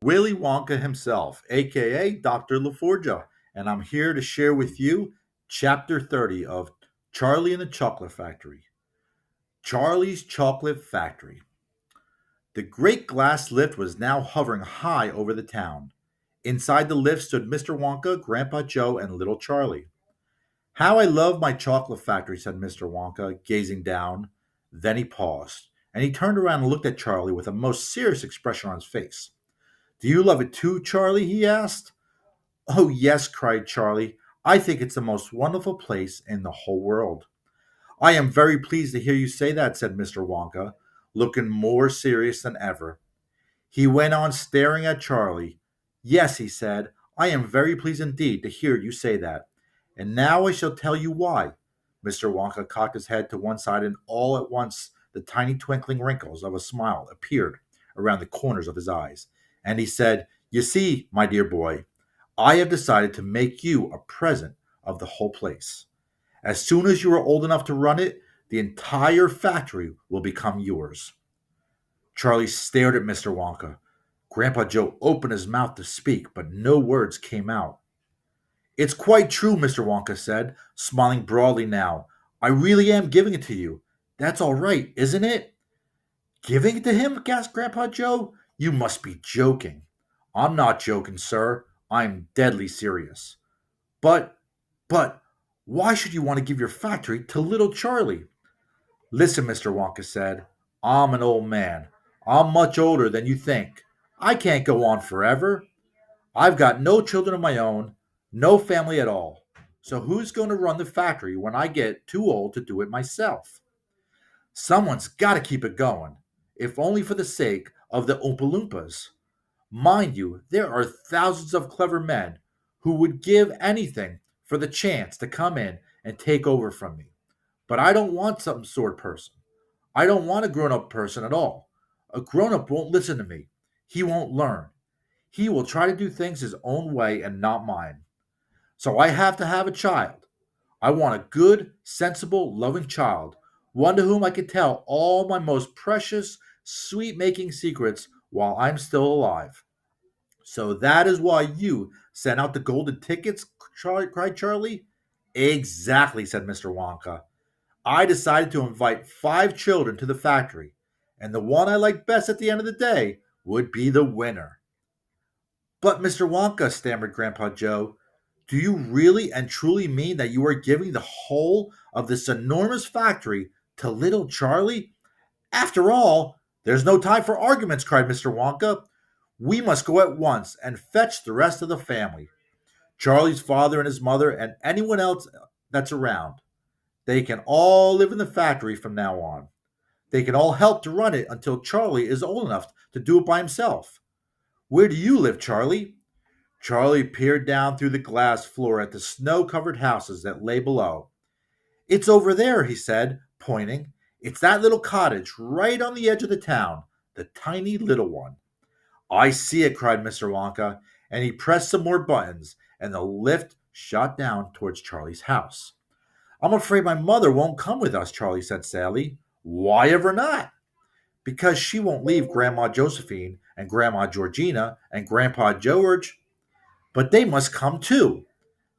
Willy Wonka himself, aka Dr. LaForgia, and I'm here to share with you Chapter 30 of Charlie and the Chocolate Factory. Charlie's Chocolate Factory. The great glass lift was now hovering high over the town. Inside the lift stood Mr. Wonka, Grandpa Joe, and little Charlie. How I love my chocolate factory, said Mr. Wonka, gazing down. Then he paused, and he turned around and looked at Charlie with a most serious expression on his face. Do you love it too, Charlie? He asked. Oh, yes, cried Charlie. I think it's the most wonderful place in the whole world. I am very pleased to hear you say that, said Mr. Wonka, looking more serious than ever. He went on staring at Charlie. Yes, he said, I am very pleased indeed to hear you say that. And now I shall tell you why. Mr. Wonka cocked his head to one side, and all at once the tiny twinkling wrinkles of a smile appeared around the corners of his eyes. And he said, You see, my dear boy, I have decided to make you a present of the whole place. As soon as you are old enough to run it, the entire factory will become yours. Charlie stared at Mr. Wonka. Grandpa Joe opened his mouth to speak, but no words came out. It's quite true, Mr. Wonka said, smiling broadly now. I really am giving it to you. That's all right, isn't it? Giving it to him? Gasped Grandpa Joe. You must be joking. I'm not joking, sir. I'm deadly serious. But, but, why should you want to give your factory to little Charlie? Listen, Mr. Wonka said. I'm an old man. I'm much older than you think. I can't go on forever. I've got no children of my own, no family at all. So who's going to run the factory when I get too old to do it myself? Someone's got to keep it going, if only for the sake of the Oompa Loompas. Mind you, there are thousands of clever men who would give anything for the chance to come in and take over from me. But I don't want some sort of person. I don't want a grown up person at all. A grown up won't listen to me. He won't learn. He will try to do things his own way and not mine. So I have to have a child. I want a good, sensible, loving child, one to whom I can tell all my most precious, sweet making secrets while I'm still alive. So that is why you sent out the golden tickets, cried Charlie. Exactly, said Mr. Wonka. I decided to invite 5 children to the factory, and the one I liked best at the end of the day would be the winner. But, Mr. Wonka, stammered Grandpa Joe, do you really and truly mean that you are giving the whole of this enormous factory to little Charlie? After all, there's no time for arguments, cried Mr. Wonka. We must go at once and fetch the rest of the family. Charlie's father and his mother and anyone else that's around. They can all live in the factory from now on. They can all help to run it until Charlie is old enough to do it by himself. Where do you live, Charlie? Charlie peered down through the glass floor at the snow covered houses that lay below. It's over there, he said, pointing. It's that little cottage right on the edge of the town, the tiny little one. I see it, cried Mr. Wonka, and he pressed some more buttons, and the lift shot down towards Charlie's house. I'm afraid my mother won't come with us, Charlie said sadly. Why ever not? Because she won't leave Grandma Josephine and Grandma Georgina and Grandpa George. But they must come too.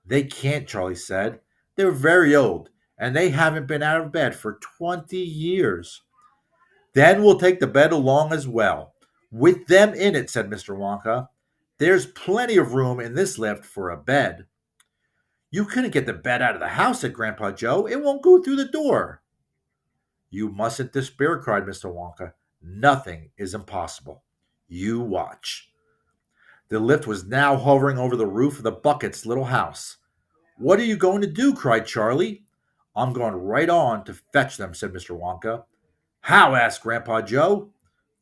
They can't, Charlie said. They're very old, and they haven't been out of bed for 20 years. Then we'll take the bed along as well. With them in it, said Mr. Wonka. There's plenty of room in this lift for a bed. You couldn't get the bed out of the house, said Grandpa Joe. It won't go through the door. You mustn't despair, cried Mr. Wonka. Nothing is impossible. You watch. The lift was now hovering over the roof of the Bucket's little house. What are you going to do? Cried Charlie. I'm going right on to fetch them, said Mr. Wonka. How? Asked Grandpa Joe.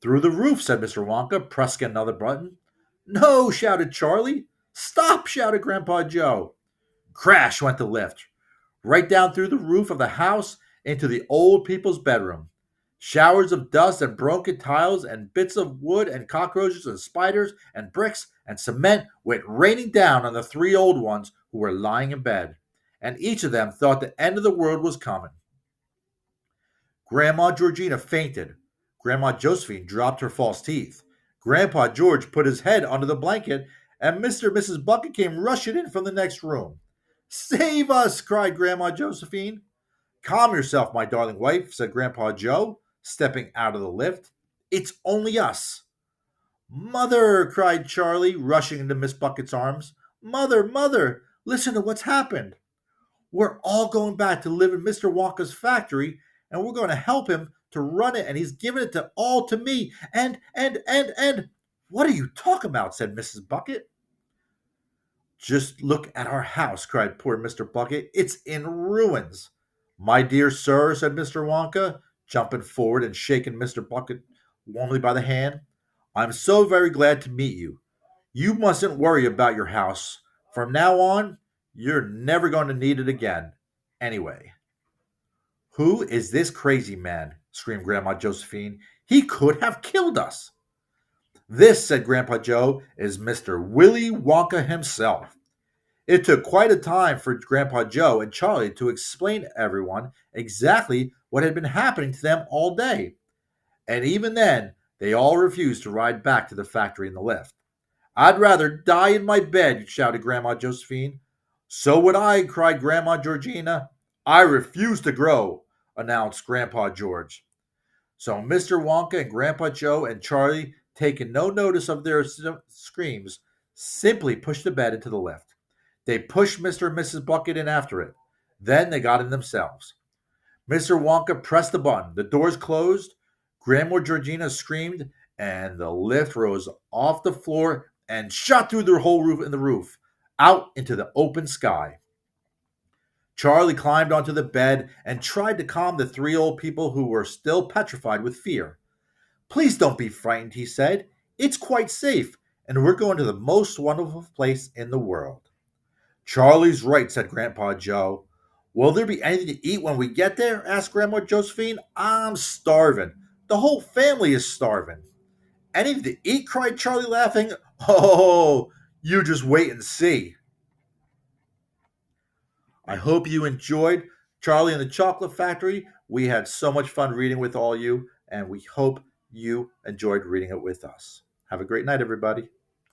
Through the roof, said Mr. Wonka, pressing another button. No, shouted Charlie. Stop, shouted Grandpa Joe. Crash went the lift, right down through the roof of the house into the old people's bedroom. Showers of dust and broken tiles and bits of wood and cockroaches and spiders and bricks and cement went raining down on the 3 old ones who were lying in bed, and each of them thought the end of the world was coming. Grandma Georgina fainted. Grandma Josephine dropped her false teeth. Grandpa George put his head under the blanket, and Mr. and Mrs. Bucket came rushing in from the next room. Save us! Cried Grandma Josephine. Calm yourself, my darling wife, said Grandpa Joe, stepping out of the lift. It's only us. Mother, cried Charlie, rushing into Miss Bucket's arms. Mother, mother, listen to what's happened. We're all going back to live in Mr. Wonka's factory, and we're going to help him to run it, and he's giving it to all to me. And what are you talking about? Said Mrs. Bucket. Just look at our house, cried poor Mr. Bucket. It's in ruins. My dear sir, said Mr. Wonka, jumping forward and shaking Mr. Bucket warmly by the hand. I'm so very glad to meet you. You mustn't worry about your house. From now on, you're never going to need it again. Anyway. Who is this crazy man? Screamed Grandma Josephine. He could have killed us. This, said Grandpa Joe, is Mr. Willy Wonka himself. It took quite a time for Grandpa Joe and Charlie to explain to everyone exactly what had been happening to them all day. And even then, they all refused to ride back to the factory in the lift. I'd rather die in my bed, shouted Grandma Josephine. So would I, cried Grandma Georgina. I refuse to grow, announced Grandpa George. So Mr. Wonka and Grandpa Joe and Charlie, taking no notice of their screams, simply pushed the bed into the lift. They pushed Mr. and Mrs. Bucket in after it. Then they got in themselves. Mr. Wonka pressed the button. The doors closed. Grandma Georgina screamed, and the lift rose off the floor and shot through the whole roof in the roof, out into the open sky. Charlie climbed onto the bed and tried to calm the three old people who were still petrified with fear. Please don't be frightened, he said. It's quite safe, and we're going to the most wonderful place in the world. Charlie's right, said Grandpa Joe. Will there be anything to eat when we get there? Asked Grandma Josephine. I'm starving. The whole family is starving. Anything to eat? Cried Charlie, laughing. Oh, you just wait and see. I hope you enjoyed Charlie and the Chocolate Factory. We had so much fun reading with all you, and we hope you enjoyed reading it with us. Have a great night, everybody.